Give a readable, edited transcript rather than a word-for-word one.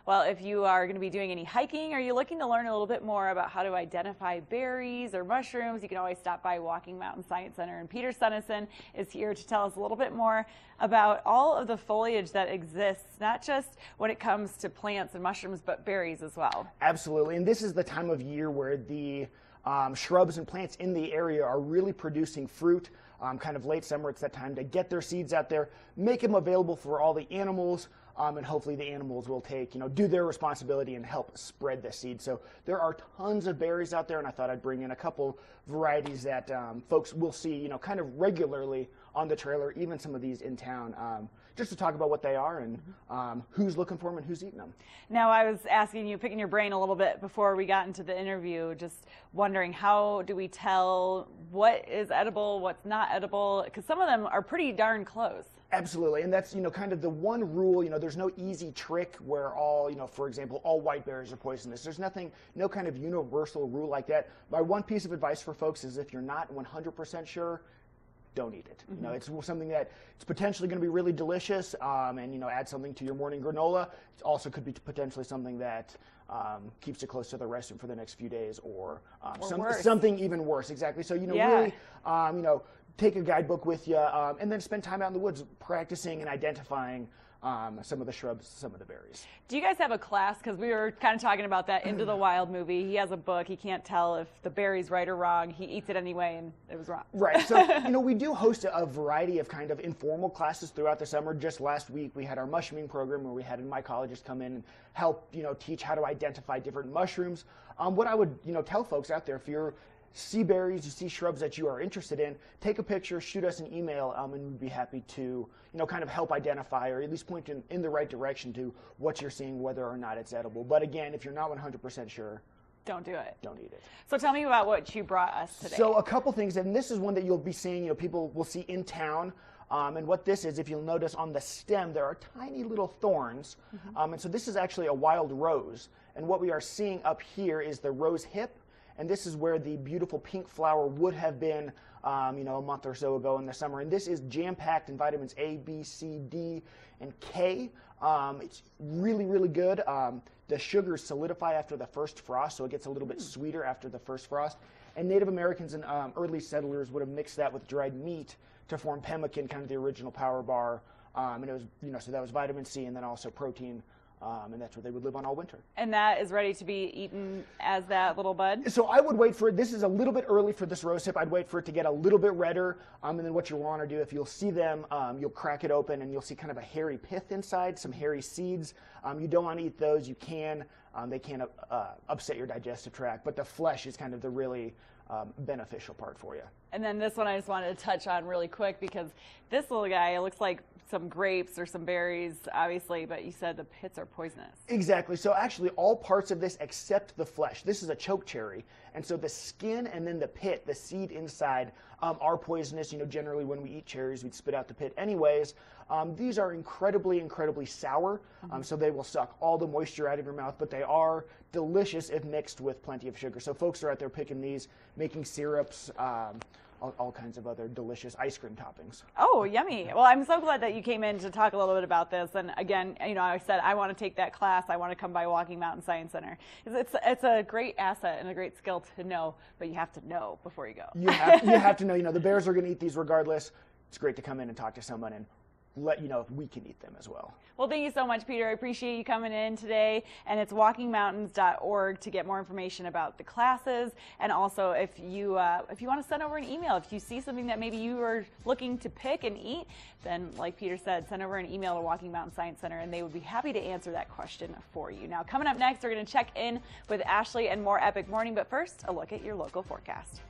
Well, if you are going to be doing any hiking, or you're looking to learn a little bit more about how to identify berries or mushrooms, you can always stop by Walking Mountain Science Center. And Peter Suneson is here to tell us a little bit more about all of the foliage that exists, not just when it comes to plants and mushrooms, but berries as well. Absolutely. And this is the time of year where the shrubs and plants in the area are really producing fruit. Kind of late summer, it's that time to get their seeds out there, make them available for all the animals, and hopefully the animals will do their responsibility and help spread the seed. So there are tons of berries out there, and I thought I'd bring in a couple varieties that folks will see, kind of regularly on the trailer, even some of these in town, just to talk about what they are and who's looking for them and who's eating them. Now, I was asking you, picking your brain a little bit before we got into the interview, just wondering, how do we tell what is edible, what's not edible? Because some of them are pretty darn close. Absolutely, and that's kind of the one rule. There's no easy trick where all for example, all white berries are poisonous. There's no kind of universal rule like that. My one piece of advice for folks is, if you're not 100% sure, don't eat it. Mm-hmm. It's something that it's potentially going to be really delicious, and add something to your morning granola. It also could be potentially something that keeps you close to the restroom for the next few days, or something even worse. Exactly. So really, take a guidebook with you, and then spend time out in the woods practicing and identifying some of the shrubs, some of the berries. Do you guys have a class? Because we were kind of talking about that Into the Wild movie. He has a book. He can't tell if the berry's right or wrong. He eats it anyway, and it was wrong. Right. So, we do host a variety of kind of informal classes throughout the summer. Just last week, we had our mushrooming program where we had mycologists come in and help, teach how to identify different mushrooms. What I would, tell folks out there, if you're see berries, you see shrubs that you are interested in, take a picture, shoot us an email, and we'd be happy to, kind of help identify, or at least point in the right direction to what you're seeing, whether or not it's edible. But again, if you're not 100% sure, don't do it. Don't eat it. So tell me about what you brought us today. So a couple things, and this is one that you'll be seeing, people will see in town. And what this is, if you'll notice on the stem, there are tiny little thorns. Mm-hmm. And so this is actually a wild rose. And what we are seeing up here is the rose hip. And this is where the beautiful pink flower would have been, a month or so ago in the summer. And this is jam-packed in vitamins A, B, C, D, and K. It's really, really good. The sugars solidify after the first frost, so it gets a little bit sweeter after the first frost. And Native Americans and early settlers would have mixed that with dried meat to form pemmican, kind of the original power bar. And it was, so that was vitamin C and then also protein. And that's what they would live on all winter. And that is ready to be eaten as that little bud? So I would wait for it. This is a little bit early for this rose hip. I'd wait for it to get a little bit redder. And then what you want to do, if you'll see them, you'll crack it open and you'll see kind of a hairy pith inside, some hairy seeds. You don't want to eat those. You can. They can upset your digestive tract. But the flesh is kind of the really beneficial part for you. And then this one I just wanted to touch on really quick, because this little guy, it looks like some grapes or some berries, obviously, but you said the pits are poisonous. Exactly. So actually all parts of this except the flesh. This is a choke cherry. And so the skin and then the pit, the seed inside, are poisonous. Generally when we eat cherries, we'd spit out the pit anyways. These are incredibly, incredibly sour. So they will suck all the moisture out of your mouth, but they are delicious if mixed with plenty of sugar. So folks are out there picking these, making syrups, all kinds of other delicious ice cream toppings. Oh, yummy. Well, I'm so glad that you came in to talk a little bit about this. And again, I said I want to take that class. I want to come by Walking Mountain Science Center. It's a great asset and a great skill to know, but you have to know before you go. You have to know, the bears are going to eat these regardless. It's great to come in and talk to someone and let you know if we can eat them as well. Well, thank you so much, Peter. I appreciate you coming in today. And it's walkingmountains.org to get more information about the classes. And also, if you want to send over an email, if you see something that maybe you are looking to pick and eat, then like Peter said, send over an email to Walking Mountain Science Center, and they would be happy to answer that question for you. Now, coming up next, we're going to check in with Ashley and more Epic Morning. But first, a look at your local forecast.